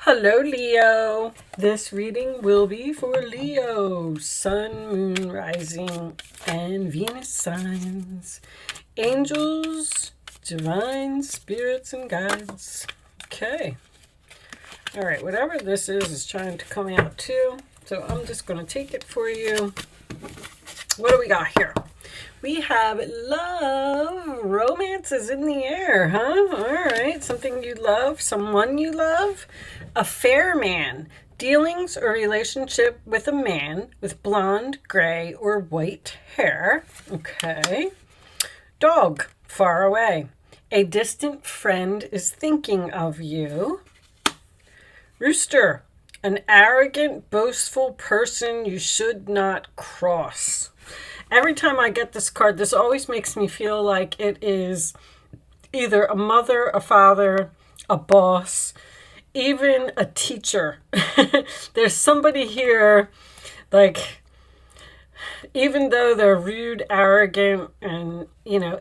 Hello, Leo. This reading will be for Leo, Sun, Moon, Rising, and Venus signs, angels, divine spirits, and guides. Okay. All right, whatever this is trying to come out too. So I'm just going to take it for you. What do we got here? We have love. Romance is in the air, huh? All right. Something you love, someone you love. A fair man. Dealings or relationship with a man with blonde, gray, or white hair. Okay. Dog. Far away. A distant friend is thinking of you. Rooster. An arrogant, boastful person you should not cross. Every time I get this card, this always makes me feel like it is either a mother, a father, a boss, even a teacher. There's somebody here, like, even though they're rude, arrogant, and,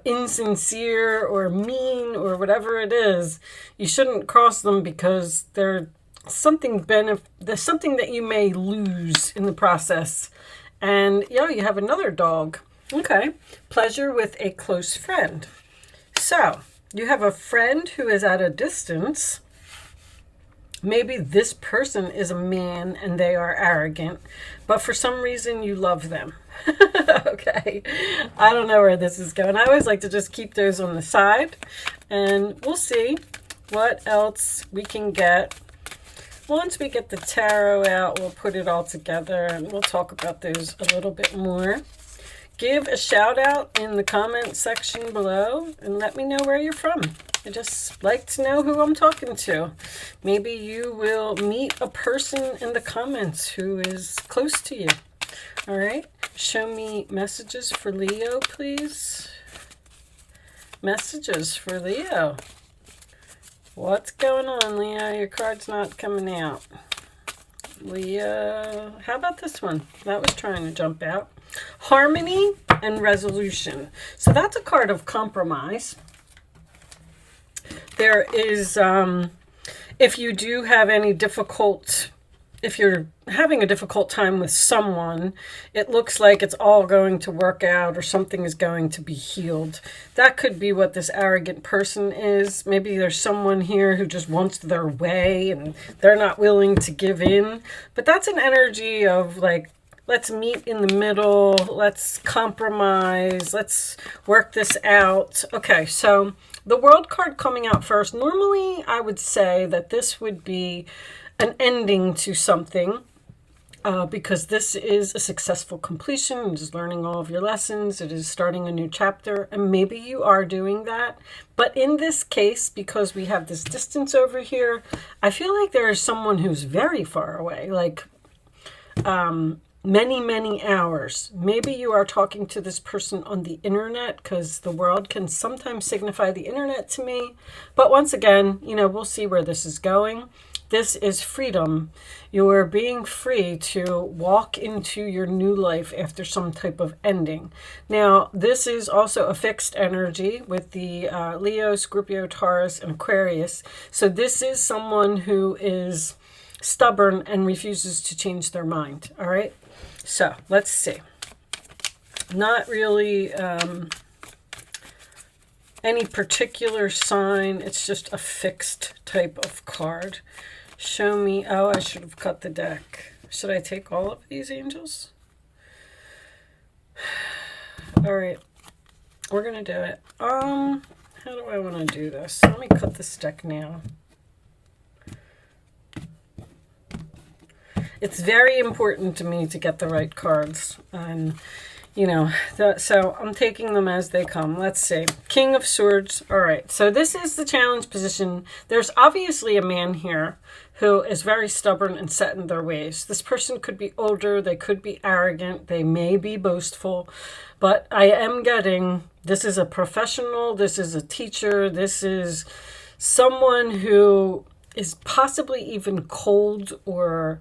insincere or mean or whatever it is, you shouldn't cross them because there's something that you may lose in the process. And you have another dog. Okay. Pleasure with a close friend. So you have a friend who is at a distance. Maybe this person is a man and they are arrogant, but for some reason you love them. Okay. I don't know where this is going. I always like to just keep those on the side, and we'll see what else we can get. Once we get the tarot out, we'll put it all together and we'll talk about those a little bit more. Give a shout out in the comment section below and let me know where you're from. I just like to know who I'm talking to. Maybe you will meet a person in the comments who is close to you. All right. Show me messages for Leo, please. Messages for Leo. What's going on, Leo? Your card's not coming out. Leo, how about this one? That was trying to jump out. Harmony and resolution. So that's a card of compromise. There is, if you do have any if you're having a difficult time with someone, it looks like it's all going to work out or something is going to be healed. That could be what this arrogant person is. Maybe there's someone here who just wants their way and they're not willing to give in. But that's an energy of like, let's meet in the middle, let's compromise, let's work this out. Okay, so the World card coming out first. Normally, I would say that this would be an ending to something because this is a successful completion. It is learning all of your lessons. It is starting a new chapter, and maybe you are doing that. But in this case, because we have this distance over here, I feel like there is someone who's very far away, like many, many hours. Maybe you are talking to this person on the internet, because the world can sometimes signify the internet to me. But once again, we'll see where this is going. This is freedom. You are being free to walk into your new life after some type of ending. Now, this is also a fixed energy with the Leo, Scorpio, Taurus, and Aquarius. So this is someone who is stubborn and refuses to change their mind. All right. So let's see. Not really any particular sign. It's just a fixed type of card. Show me. Oh, I should have cut the deck. Should I take all of these angels? All right. We're going to do it. How do I want to do this? Let me cut this deck now. It's very important to me to get the right cards. And, so I'm taking them as they come. Let's see. King of Swords. All right. So this is the challenge position. There's obviously a man here who is very stubborn and set in their ways. This person could be older. They could be arrogant. They may be boastful. But I am getting, this is a professional. This is a teacher. This is someone who is possibly even cold or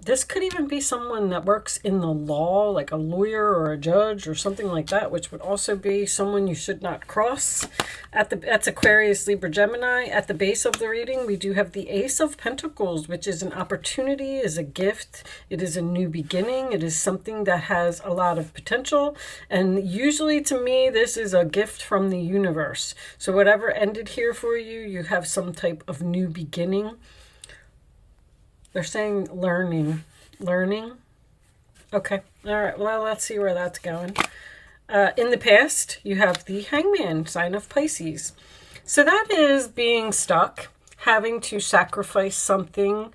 This could even be someone that works in the law, like a lawyer or a judge or something like that, which would also be someone you should not cross. That's Aquarius, Libra, Gemini. At the base of the reading, we do have the Ace of Pentacles, which is an opportunity, is a gift. It is a new beginning. It is something that has a lot of potential. And usually to me, this is a gift from the universe. So whatever ended here for you, you have some type of new beginning. They're saying learning. Okay. All right. Well, let's see where that's going. In the past, you have the Hangman, sign of Pisces. So that is being stuck, having to sacrifice something.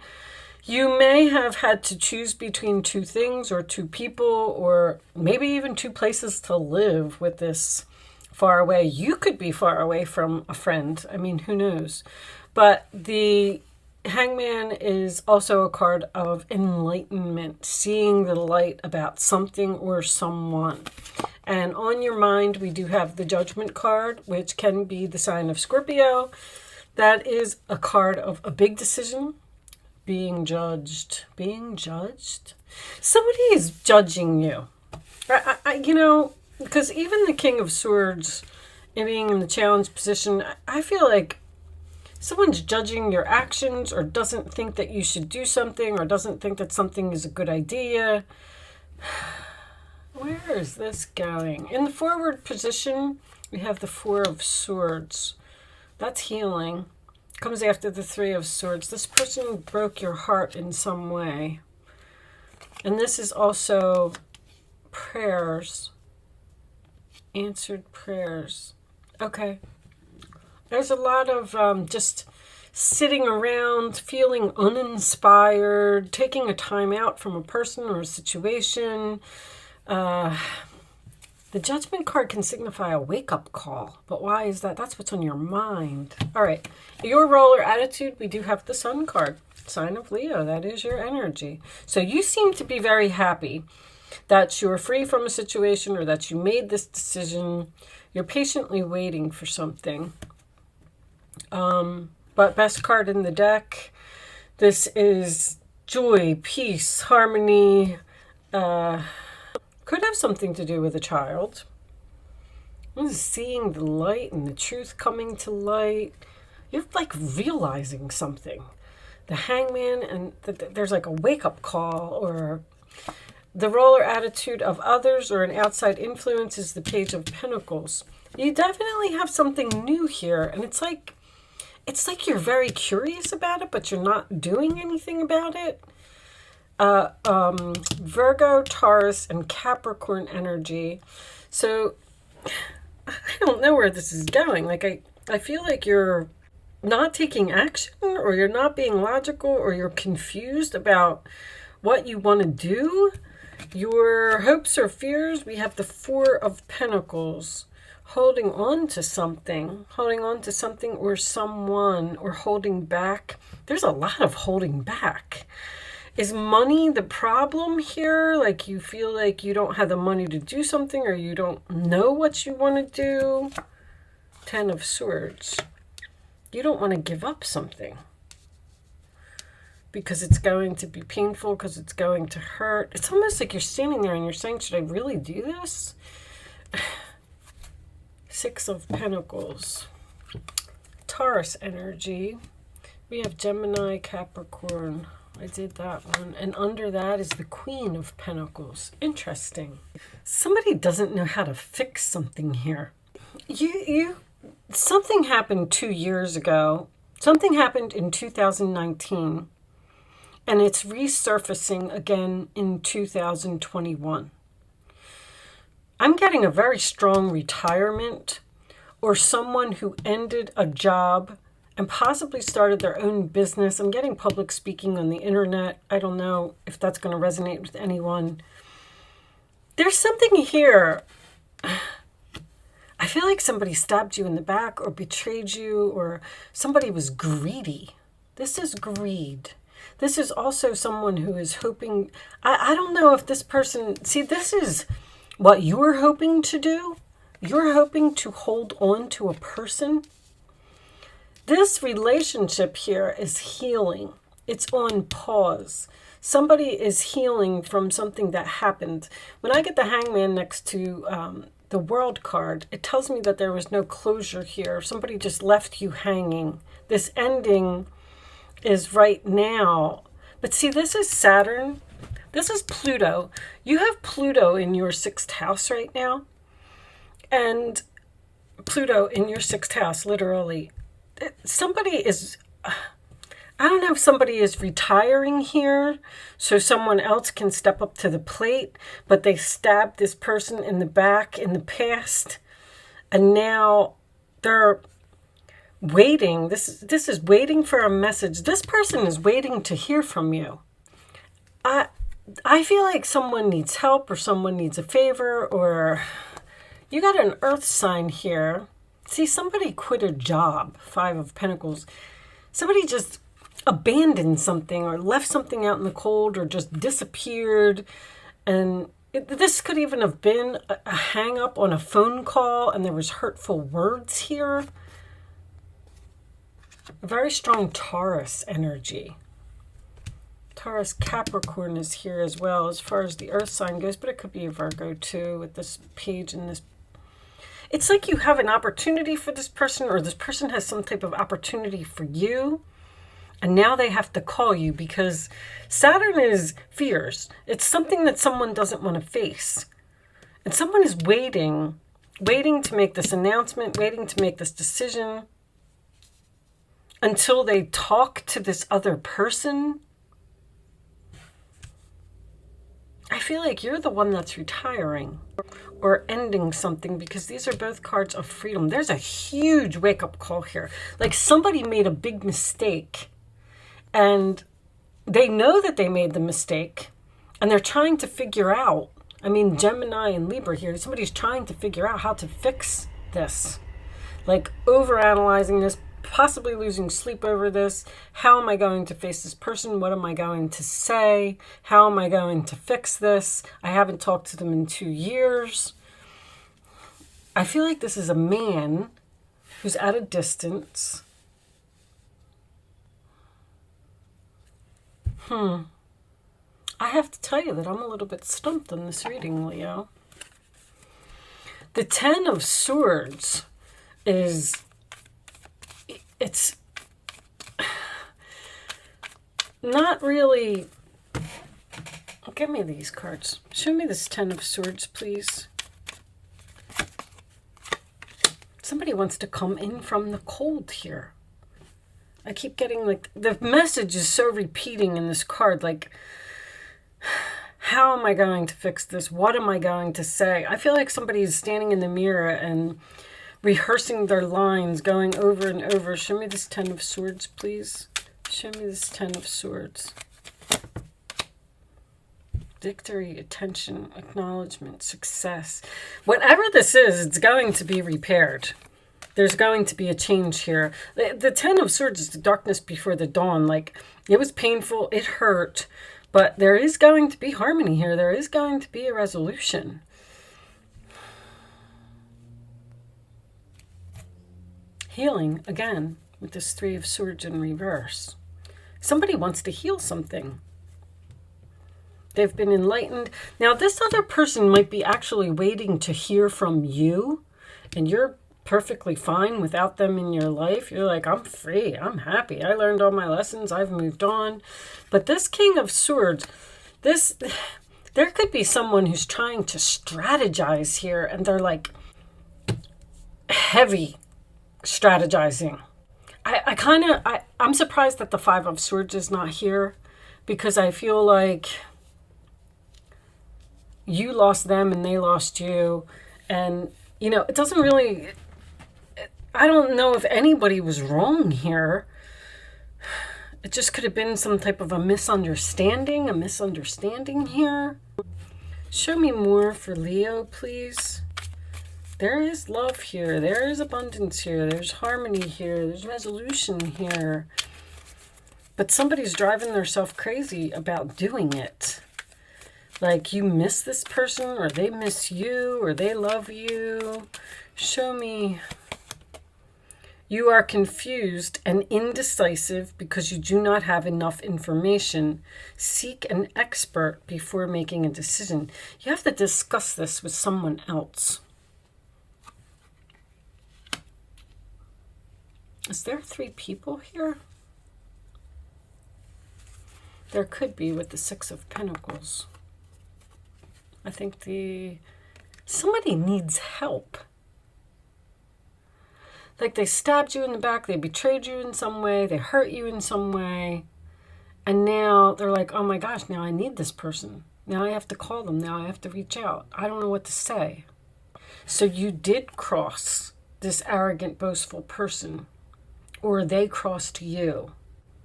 You may have had to choose between two things or two people or maybe even two places to live with this far away. You could be far away from a friend. I mean, who knows? But the Hangman is also a card of enlightenment, seeing the light about something or someone. And on your mind, we do have the Judgment card, which can be the sign of Scorpio. That is a card of a big decision, being judged. Somebody is judging you. Because even the King of Swords, being in the challenge position, I feel like someone's judging your actions or doesn't think that you should do something or doesn't think that something is a good idea. Where is this going? In the forward position, we have the Four of Swords. That's healing. Comes after the Three of Swords. This person broke your heart in some way. And this is also prayers. Answered prayers. Okay. There's a lot of just sitting around, feeling uninspired, taking a time out from a person or a situation. The Judgment card can signify a wake-up call. But why is that? That's what's on your mind. All right. Your role or attitude, we do have the Sun card. Sign of Leo. That is your energy. So you seem to be very happy that you're free from a situation or that you made this decision. You're patiently waiting for something. But best card in the deck, this is joy, peace, harmony. Could have something to do with a child. This is seeing the light and the truth coming to light. You're like realizing something. The Hangman, and there's like a wake-up call, or the role or attitude of others or an outside influence is the Page of Pentacles. You definitely have something new here, and it's like you're very curious about it, but you're not doing anything about it. Virgo, Taurus, and Capricorn energy. So I don't know where this is going. Like I feel like you're not taking action, or you're not being logical, or you're confused about what you want to do. Your hopes or fears, we have the Four of Pentacles. Holding on to something or someone, or holding back. There's a lot of holding back. Is money the problem here? Like you feel like you don't have the money to do something, or you don't know what you want to do. Ten of Swords. You don't want to give up something because it's going to be painful, because it's going to hurt. It's almost like you're standing there and you're saying, should I really do this? Six of Pentacles. Taurus energy. We have Gemini, Capricorn. I did that one. And under that is the Queen of Pentacles. Interesting. Somebody doesn't know how to fix something here. Something happened 2 years ago. Something happened in 2019. And it's resurfacing again in 2021. I'm getting a very strong retirement, or someone who ended a job and possibly started their own business. I'm getting public speaking on the internet. I don't know if that's going to resonate with anyone. There's something here. I feel like somebody stabbed you in the back or betrayed you, or somebody was greedy. This is greed. This is also someone who is hoping. I don't know if this person. See, this is what you're hoping to do. You're hoping to hold on to a person. This relationship here is healing. it's on pause. Somebody is healing from something that happened. When I get the Hangman next to the World card, it tells me that there was no closure here. Somebody just left you hanging. This ending is right now. But see, this is Saturn. This is Pluto. You have Pluto in your 6th house right now. And Pluto in your 6th house, literally. Somebody is... I don't know if somebody is retiring here so someone else can step up to the plate, but they stabbed this person in the back in the past, and now they're waiting. This is waiting for a message. This person is waiting to hear from you. I feel like someone needs help, or someone needs a favor, or you got an earth sign here. See, somebody quit a job, 5 of Pentacles. Somebody just abandoned something or left something out in the cold or just disappeared. And this could even have been a hang up on a phone call, and there was hurtful words here. A very strong Taurus energy. Taurus Capricorn is here as well as far as the earth sign goes, but it could be a Virgo too with this page and this. It's like you have an opportunity for this person, or this person has some type of opportunity for you. And now they have to call you because Saturn is fears. It's something that someone doesn't want to face. And someone is waiting to make this announcement, waiting to make this decision until they talk to this other person. I feel like you're the one that's retiring or ending something, because these are both cards of freedom. There's a huge wake-up call here. Like somebody made a big mistake. And they know that they made the mistake, and they're trying to figure out, I mean, Gemini and Libra here, somebody's trying to figure out how to fix this. Like overanalyzing this, possibly losing sleep over this. How am I going to face this person? What am I going to say? How am I going to fix this? I haven't talked to them in 2 years. I feel like this is a man who's at a distance. I have to tell you that I'm a little bit stumped on this reading, Leo. The 10 of Swords is, it's not really, give me these cards. Show me this 10 of Swords, please. Somebody wants to come in from the cold here. I keep getting like, the message is so repeating in this card, like, how am I going to fix this? What am I going to say? I feel like somebody is standing in the mirror and rehearsing their lines, going over and over. Show me this 10 of Swords, please. Show me this 10 of Swords. Victory, attention, acknowledgement, success. Whatever this is, it's going to be repaired. There's going to be a change here. The 10 of Swords is the darkness before the dawn. Like, it was painful, it hurt, but there is going to be harmony here. There is going to be a resolution. Healing, again, with this 3 of Swords in reverse. Somebody wants to heal something. They've been enlightened. Now, this other person might be actually waiting to hear from you, and you're perfectly fine without them in your life. You're like, I'm free, I'm happy, I learned all my lessons, I've moved on. But this King of Swords, there could be someone who's trying to strategize here, and they're like heavy strategizing. I'm surprised that the 5 of Swords is not here, because I feel like you lost them and they lost you, and you know, it doesn't really, I don't know if anybody was wrong here. It just could have been some type of a misunderstanding here. Show me more for Leo, please. There is love here. There is abundance here. There's harmony here. There's resolution here. But somebody's driving themselves crazy about doing it. Like, you miss this person, or they miss you, or they love you. Show me You are confused and indecisive because you do not have enough information. Seek an expert before making a decision. You have to discuss this with someone else. Is there 3 people here? There could be with the 6 of Pentacles. I think somebody needs help. Like they stabbed you in the back, they betrayed you in some way, they hurt you in some way. And now they're like, oh my gosh, now I need this person. Now I have to call them. Now I have to reach out. I don't know what to say. So you did cross this arrogant, boastful person. Or they crossed you.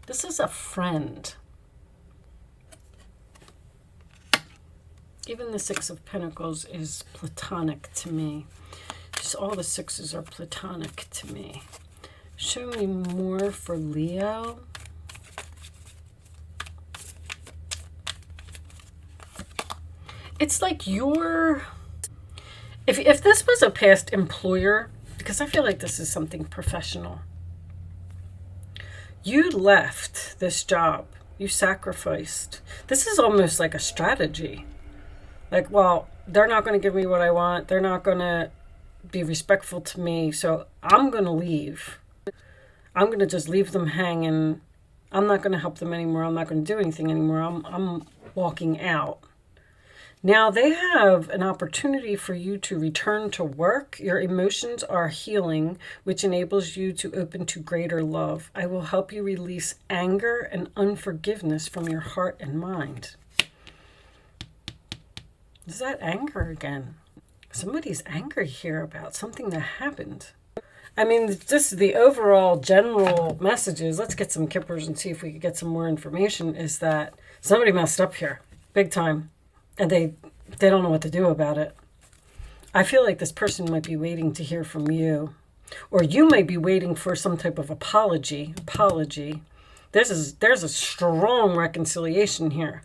This is a friend. Even the 6 of Pentacles is platonic to me. Just all the 6s are platonic to me. Show me more for Leo. It's like you're... If this was a past employer, because I feel like this is something professional. You left this job. You sacrificed. This is almost like a strategy. Like, well, they're not going to give me what I want. They're not going to be respectful to me. So I'm going to leave. I'm going to just leave them hanging. I'm not going to help them anymore. I'm not going to do anything anymore. I'm walking out. Now they have an opportunity for you to return to work. Your emotions are healing, which enables you to open to greater love. I will help you release anger and unforgiveness from your heart and mind. Is that anger again? Somebody's angry here about something that happened. I mean, just the overall general messages, let's get some kippers and see if we can get some more information, is that somebody messed up here, big time. And they don't know what to do about it. I feel like this person might be waiting to hear from you. Or you may be waiting for some type of apology. There's a strong reconciliation here.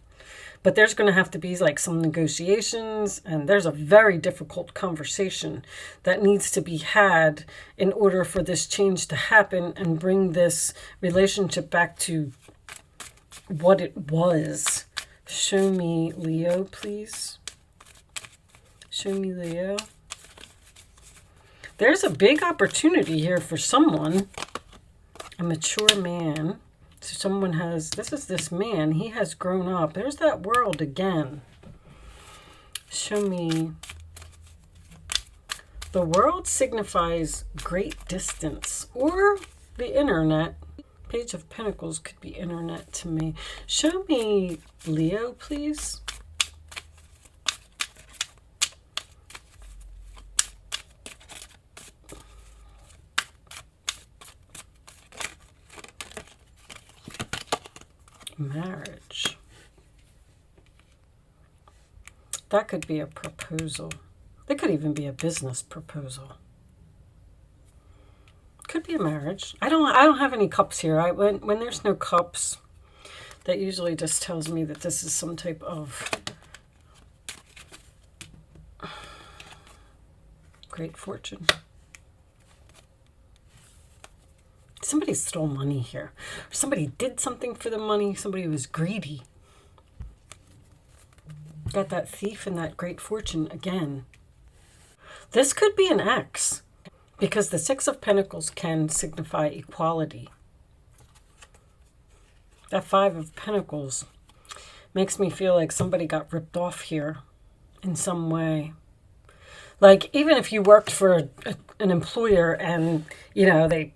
But there's going to have to be like some negotiations, and there's a very difficult conversation that needs to be had in order for this change to happen and bring this relationship back to what it was. Show me Leo, please. Show me Leo. There's a big opportunity here for someone, a mature man. So someone has, this man, he has grown up. There's that world again. Show me. The world signifies great distance or the internet. Page of Pentacles could be internet to me. Show me Leo, please. Marriage. That could be a proposal. It could even be a business proposal. Could be a marriage. I don't have any cups here. When there's no cups, that usually just tells me that this is some type of great fortune. Somebody stole money here. Somebody did something for the money. Somebody was greedy. Got that thief and that great fortune again. This could be an ex, because the 6 of Pentacles can signify equality. That 5 of Pentacles makes me feel like somebody got ripped off here in some way. Like, even if you worked for an employer and, you know, they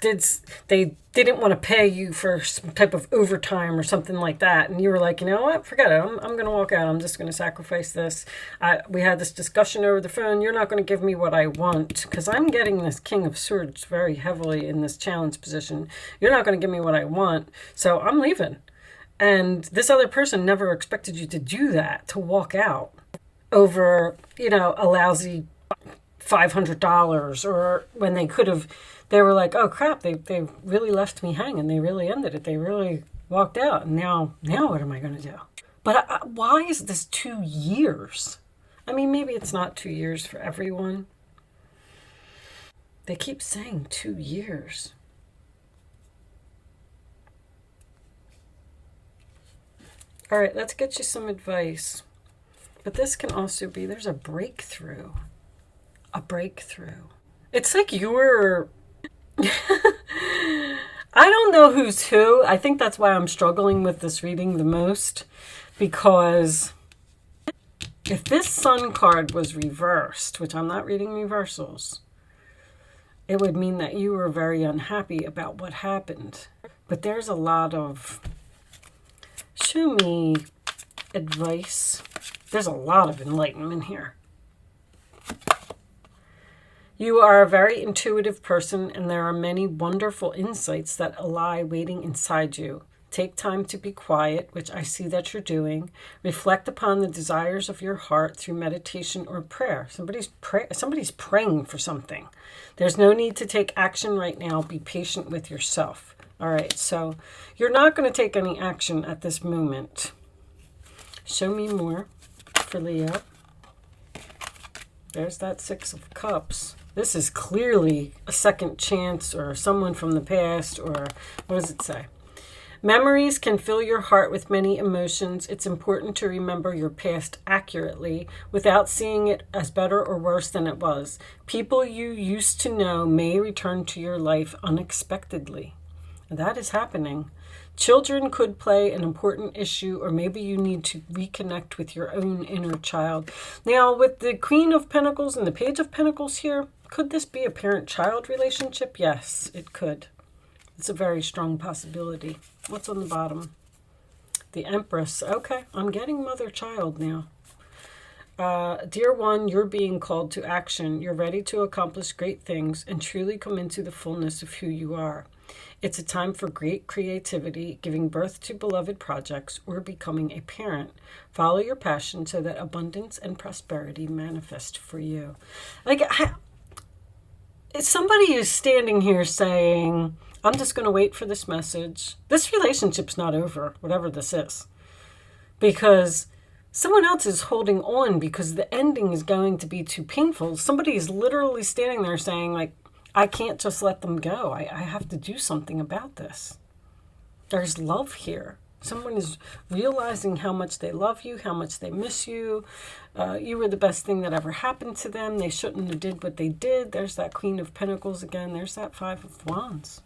didn't want to pay you for some type of overtime or something like that, and you were like, you know what, forget it, I'm going to walk out, I'm just going to sacrifice this. We had this discussion over the phone, you're not going to give me what I want, because I'm getting this King of Swords very heavily in this challenge position. You're not going to give me what I want, so I'm leaving. And this other person never expected you to do that, to walk out over, you know, a lousy $500, or when they could have, they were like, oh crap, they really left me hanging. They really ended it. They really walked out. And now what am I going to do? But why is this 2 years? I mean, maybe it's not 2 years for everyone. They keep saying 2 years. All right, let's get you some advice. But this can also be, there's a breakthrough. A breakthrough. It's like you're... I don't know who's who. I think that's why I'm struggling with this reading the most. Because if this Sun card was reversed, which I'm not reading reversals, it would mean that you were very unhappy about what happened. But there's a lot of... Show me advice. There's a lot of enlightenment here. You are a very intuitive person, and there are many wonderful insights that lie waiting inside you. Take time to be quiet, which I see that you're doing. Reflect upon the desires of your heart through meditation or prayer. Somebody's praying for something. There's no need to take action right now. Be patient with yourself. All right, so you're not going to take any action at this moment. Show me more for Leo. There's that Six of Cups. This is clearly a second chance or someone from the past, or what does it say? Memories can fill your heart with many emotions. It's important to remember your past accurately without seeing it as better or worse than it was. People you used to know may return to your life unexpectedly. That is happening. Children could play an important issue, or maybe you need to reconnect with your own inner child. Now, with the Queen of Pentacles and the Page of Pentacles here, could this be a parent-child relationship? Yes, it could. It's a very strong possibility. What's on the bottom? The Empress. Okay, I'm getting mother-child now. Dear one, you're being called to action. You're ready to accomplish great things and truly come into the fullness of who you are. It's a time for great creativity, giving birth to beloved projects, or becoming a parent. Follow your passion so that abundance and prosperity manifest for you. Like, somebody is standing here saying, I'm just going to wait for this message. This relationship's not over, whatever this is. Because someone else is holding on because the ending is going to be too painful. Somebody is literally standing there saying, like, I can't just let them go. I have to do something about this. There's love here. Someone is realizing how much they love you, how much they miss you. You were the best thing that ever happened to them. They shouldn't have did what they did. There's that Queen of Pentacles again. There's that Five of Wands.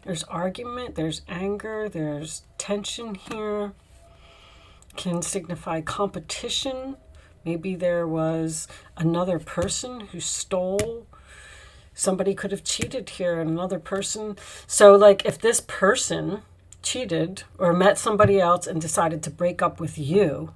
There's argument. There's anger. There's tension here. Can signify competition. Maybe there was another person who stole. Somebody could have cheated here, and another person. So, like, if this person cheated or met somebody else and decided to break up with you,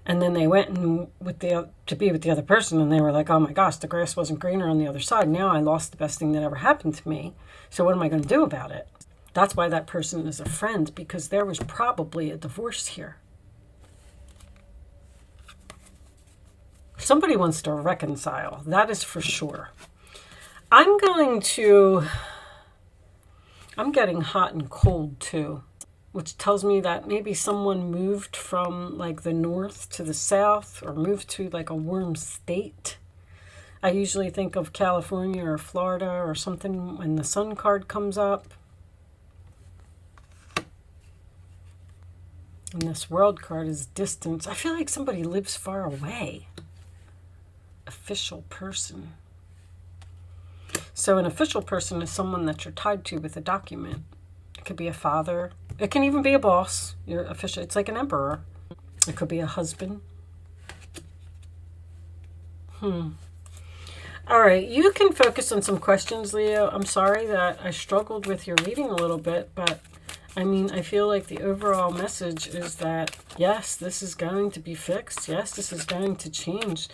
and then they went and to be with the other person, and they were like, oh my gosh, the grass wasn't greener on the other side. Now I lost the best thing that ever happened to me. So what am I going to do about it? That's why that person is a friend, because there was probably a divorce here. Somebody wants to reconcile. That is for sure. I'm getting hot and cold too, which tells me that maybe someone moved from like the north to the south, or moved to like a warm state. I usually think of California or Florida or something when the Sun card comes up. And this World card is distance. I feel like somebody lives far away. Official person. So an official person is someone that you're tied to with a document. It could be a father. It can even be a boss. You're official. It's like an emperor. It could be a husband. All right. You can focus on some questions, Leo. I'm sorry that I struggled with your reading a little bit, but I mean, I feel like the overall message is that, yes, this is going to be fixed. Yes, this is going to change.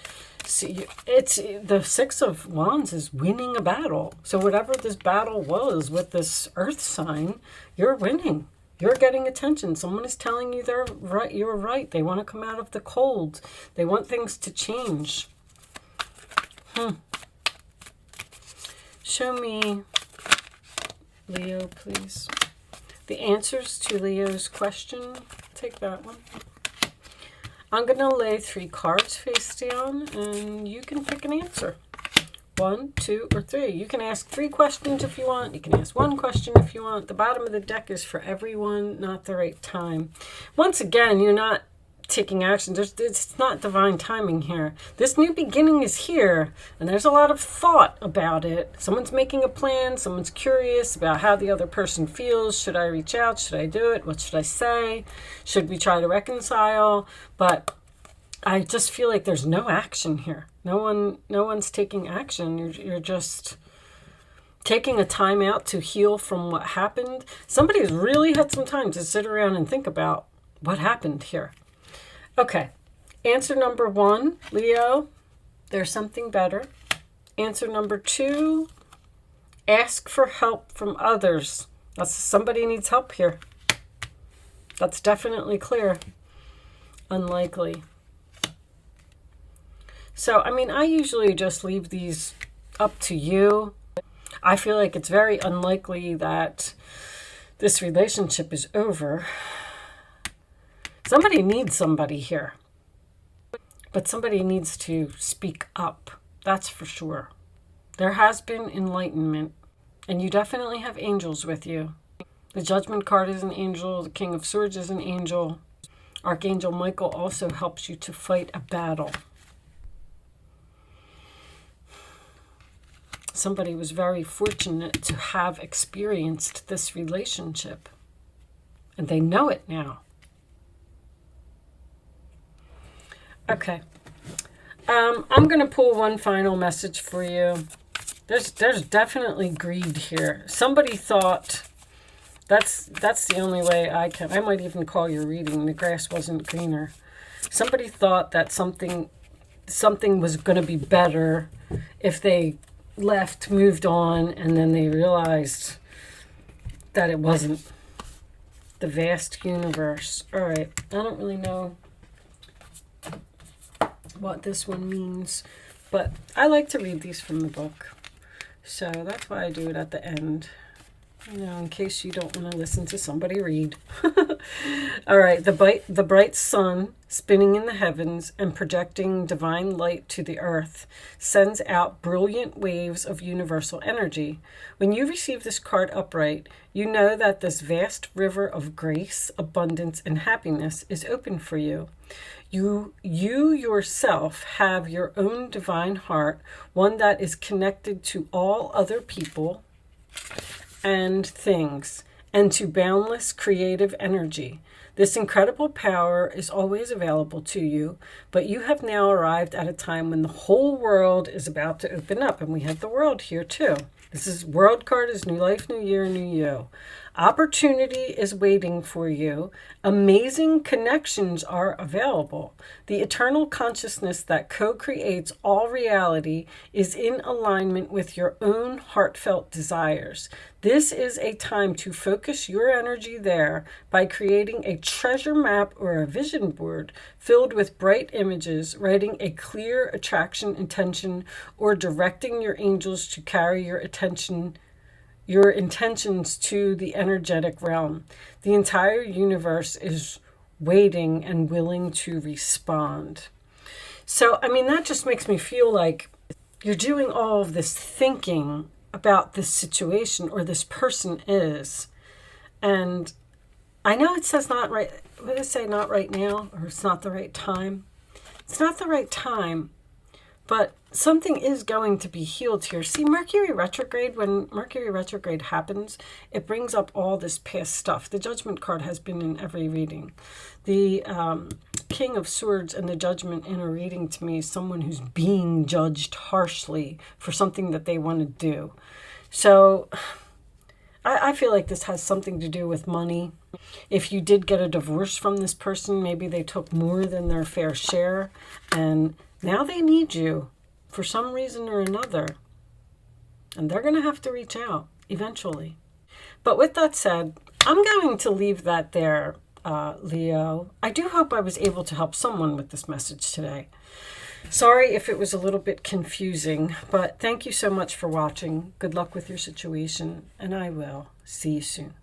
See, it's the Six of Wands is winning a battle. So whatever this battle was with this earth sign, you're winning. You're getting attention. Someone is telling you they're right. You're right. They want to come out of the cold. They want things to change. Show me, Leo, please. The answers to Leo's question. Take that one. I'm going to lay 3 cards face down, and you can pick an answer. 1, 2, or 3. You can ask 3 questions if you want. You can ask 1 question if you want. The bottom of the deck is for everyone, not the right time. Once again, you're not taking action. It's not divine timing here. This new beginning is here, and there's a lot of thought about it. Someone's making a plan. Someone's curious about how the other person feels. Should I reach out? Should I do it? What should I say? Should we try to reconcile? But I just feel like there's no action here. No one's taking action. You're just taking a time out to heal from what happened. Somebody's really had some time to sit around and think about what happened here. Okay, answer number 1, Leo, there's something better. Answer number 2, ask for help from others. Somebody needs help here. That's definitely clear. Unlikely. So, I mean, I usually just leave these up to you. I feel like it's very unlikely that this relationship is over. Somebody needs somebody here. But somebody needs to speak up. That's for sure. There has been enlightenment. And you definitely have angels with you. The Judgment card is an angel. The King of Swords is an angel. Archangel Michael also helps you to fight a battle. Somebody was very fortunate to have experienced this relationship. And they know it now. Okay. I'm going to pull one final message for you. There's definitely greed here. Somebody thought that's the only way I might even call your reading the grass wasn't greener. Somebody thought that something was going to be better if they left, moved on, and then they realized that it wasn't. The vast universe. All right. I don't really know what this one means, but I like to read these from the book, so that's why I do it at the end, in case you don't want to listen to somebody read. All right, the bright sun spinning in the heavens and projecting divine light to the earth sends out brilliant waves of universal energy. When you receive this card upright, you know that this vast river of grace, abundance, and happiness is open for you. You yourself have your own divine heart, one that is connected to all other people and things, and to boundless creative energy. This incredible power is always available to you, but you have now arrived at a time when the whole world is about to open up, and we have the world here too. This is World card is new life, new year, new you. Opportunity is waiting for you. Amazing connections are available. The eternal consciousness that co-creates all reality is in alignment with your own heartfelt desires. This is a time to focus your energy there by creating a treasure map or a vision board filled with bright images, writing a clear attraction intention, or directing your angels to carry your intentions to the energetic realm. The entire universe is waiting and willing to respond. So, I mean, that just makes me feel like you're doing all of this thinking about this situation or this person is. And I know it says not right. What does it say? Not right now, or it's not the right time. It's not the right time. But something is going to be healed here. See, Mercury retrograde, when Mercury retrograde happens, it brings up all this past stuff. The Judgment card has been in every reading. The King of Swords and the Judgment in a reading to me is someone who's being judged harshly for something that they want to do. So I feel like this has something to do with money. If you did get a divorce from this person, maybe they took more than their fair share, and now they need you for some reason or another. And they're going to have to reach out eventually. But with that said, I'm going to leave that there, Leo. I do hope I was able to help someone with this message today. Sorry if it was a little bit confusing, but thank you so much for watching. Good luck with your situation, and I will see you soon.